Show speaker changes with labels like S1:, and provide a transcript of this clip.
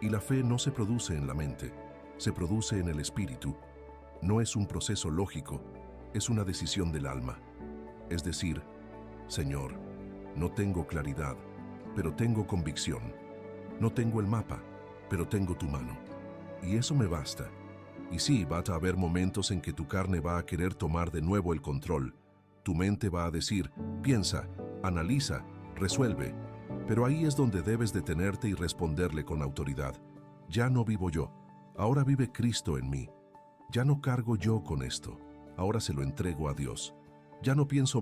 S1: Y la fe no se produce en la mente, se produce en el espíritu. No es un proceso lógico, es una decisión del alma. Es decir, Señor, no tengo claridad, pero tengo convicción. No tengo el mapa, pero tengo tu mano. Y eso me basta. Y sí, va a haber momentos en que tu carne va a querer tomar de nuevo el control. Tu mente va a decir, piensa, analiza, resuelve. Pero ahí es donde debes detenerte y responderle con autoridad. Ya no vivo yo, ahora vive Cristo en mí. Ya no cargo yo con esto, ahora se lo entrego a Dios. Ya no pienso